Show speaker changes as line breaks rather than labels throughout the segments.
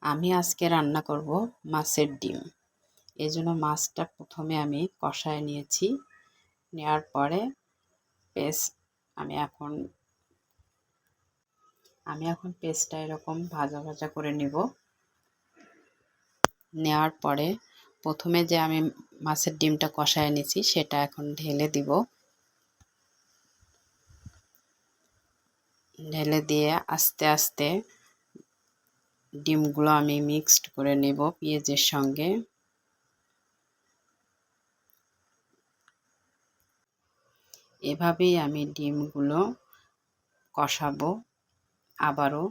আমি আজকে রান্না করব মাছের ডিম। এই জন্য মাছটা প্রথমে আমি কষায় নিয়েছি। নেওয়ার পরে পেস্ট আমি এখন পেস্টটা এরকম ভাজা ভাজা করে নেব। নেওয়ার পরে প্রথমে যে আমি মাছের ডিমটা কষায় নিয়েছি সেটা এখন ঢেলে দিব। ঢেলে দিয়ে আস্তে আস্তে ডিমগুলো আমি মিক্সড করে নেব পেঁয়াজের সঙ্গে। এভাবেই আমি ডিমগুলো কষাবো আবারও।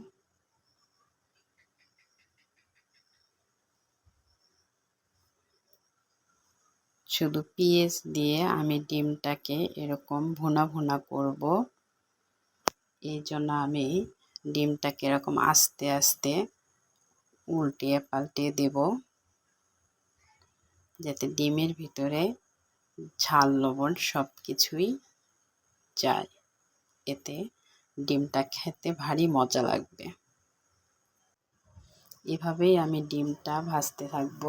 শুধু পেঁয়াজ দিয়ে আমি ডিমটাকে এরকম ভুনা ভুনা করব। এই জন্য আমি ডিমটাকে এরকম আস্তে আস্তে উল্টিয়ে পাল্টিয়ে দেব, যাতে ডিমের ভিতরে ঝাল লবণ সব কিছুই যায়। এতে ডিমটা খেতে ভারী মজা লাগবে। এভাবেই আমি ডিমটা ভাজতে থাকব,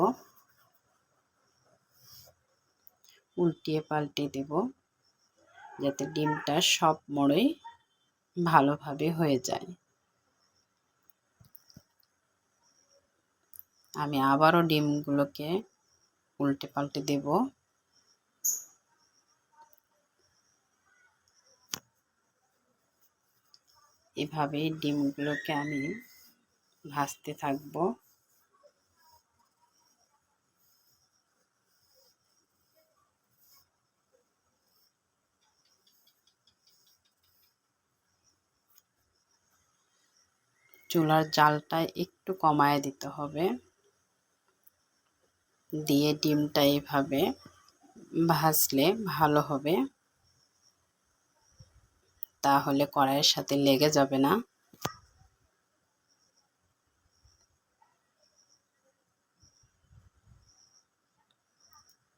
উল্টিয়ে পাল্টিয়ে দেব, যাতে ডিমটা সব মোড়েই ভালোভাবে হয়ে যায়। আমি আবারও ডিমগুলোকে উল্টে পাল্টে দেব। এভাবেই ডিমগুলোকে আমি ভাজতে থাকব। চুলার জালটা একটু কমায় দিতে হবে। দিয়ে ডিমটা এইভাবে ভাজলে ভালো হবে, তাহলে কড়াইয়ের সাথে লেগে যাবে না।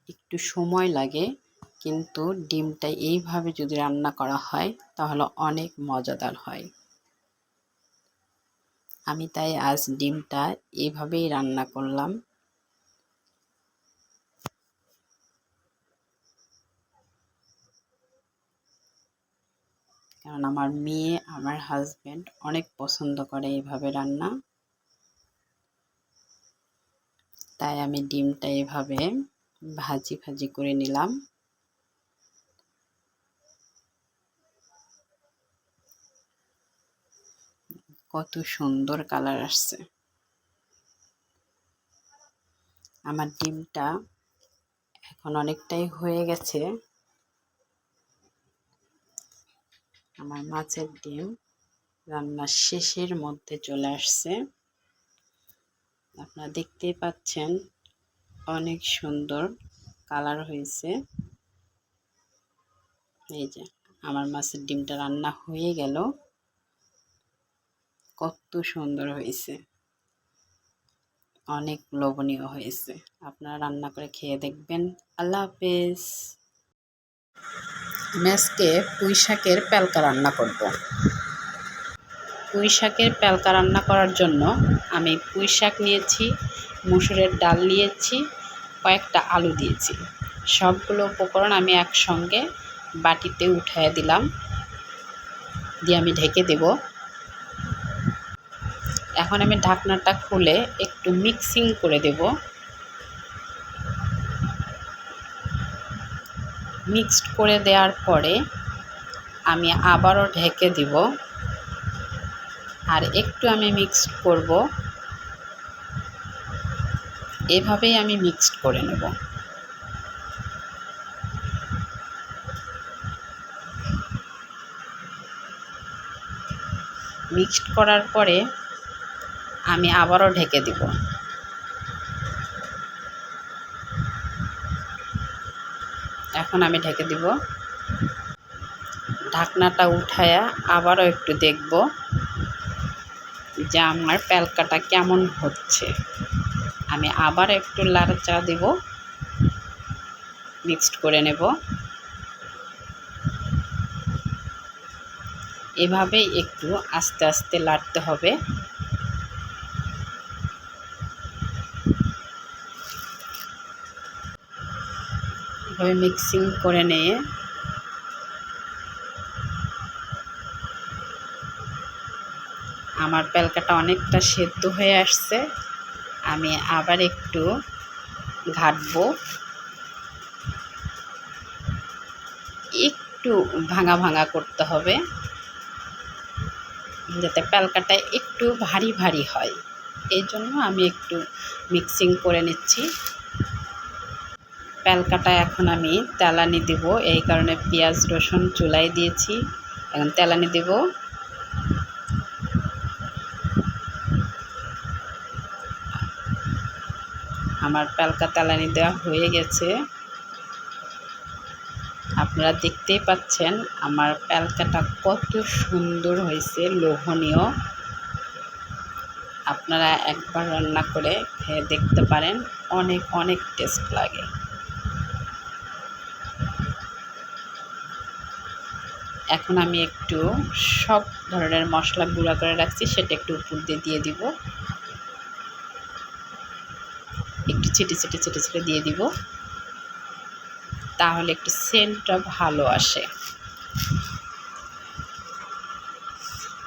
একটু সময় লাগে, কিন্তু ডিমটা এইভাবে যদি রান্না করা হয় তাহলে অনেক মজাদার হয়। আমি তাই আজ ডিমটা এইভাবেই রান্না করলাম। কারণ আমার মেয়ে, আমার হাজবেন্ড অনেক পছন্দ করে এইভাবে রান্না। তাই আমি ডিমটা এভাবে ভাজি ভাজি করে নিলাম। কত সুন্দর কালার আসছে। আমার ডিমটা এখন অনেকটাই হয়ে গেছে। আমার মাছের ডিম রান্নার শেষের মধ্যে চলে আসছে। আপনারা দেখতেই পাচ্ছেন অনেক সুন্দর কালার হয়েছে। এই যে আমার মাছের ডিমটা রান্না হয়ে গেল। কত সুন্দর হয়েছে, অনেক লোভনীয় হয়েছে। আপনারা রান্না করে খেয়ে দেখবেন। আল্লাহ হাফেজ। আমি আজকে পুঁই শাকের প্যালকা রান্না করব। পুঁই শাকের প্যালকা রান্না করার জন্য আমি পুঁই শাক নিয়েছি, মসুরের ডাল নিয়েছি, কয়েকটা আলু দিয়েছি। সবগুলো উপকরণ আমি একসঙ্গে বাটিতে উঠিয়ে দিলাম, দিয়ে আমি ঢেকে দেব। এখন আমি ঢাকনাটা খুলে একটু মিক্সিং করে দেব। মিক্সড করে দেওয়ার পরে আমি আবারও ঢেকে দিব, আর একটু আমি মিক্সড করব। এভাবেই আমি মিক্সড করে নেব। মিক্সড করার পরে আমি আবারও ঢেকে দিব। এখন আমি ঢেকে দিব। ঢাকনাটা উঠায়া আবারও একটু দেখব যে আমার প্যালকাটা কেমন হচ্ছে। আমি আবার একটু নাড়াচাড়া দেব, মিক্সড করে নেব। এভাবেই একটু আস্তে আস্তে নাড়তে হবে। ভালোভাবে মিক্সিং করে নিয়ে আমার প্যালকাটা অনেকটা সেদ্ধ হয়ে আসছে। আমি আবার একটু ঘাটবো, একটু ভাঙা ভাঙা করতে হবে যাতে প্যালকাটা একটু ভারী ভারী হয়। এই জন্য আমি একটু মিক্সিং করে নিচ্ছি। প্যালকাটা এখন আমি তেলানি দেব, এই কারণে পেঁয়াজ রসুন চুলায় দিয়েছি। এখন তেলানি দেব। আমার প্যালকা তেলানি দেওয়া হয়ে গেছে। আপনারা দেখতেই পাচ্ছেন আমার প্যালকাটা কত সুন্দর হয়েছে, লোভনীয়। আপনারা একবার রান্না করে খেয়ে দেখতে পারেন, অনেক অনেক টেস্ট লাগে। এখন আমি একটু সব ধরনের মশলা গুঁড়া করে রাখছি, সেটা একটু উপর দিয়ে দিব। একটু ছিটে ছিটে ছিটে ছিটে দিয়ে দিব, তাহলে একটু সেন্টটা ভালো আসে।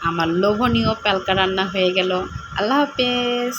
আমার লোভনীয় প্যালকা রান্না হয়ে গেল। আল্লাহ হাফেজ।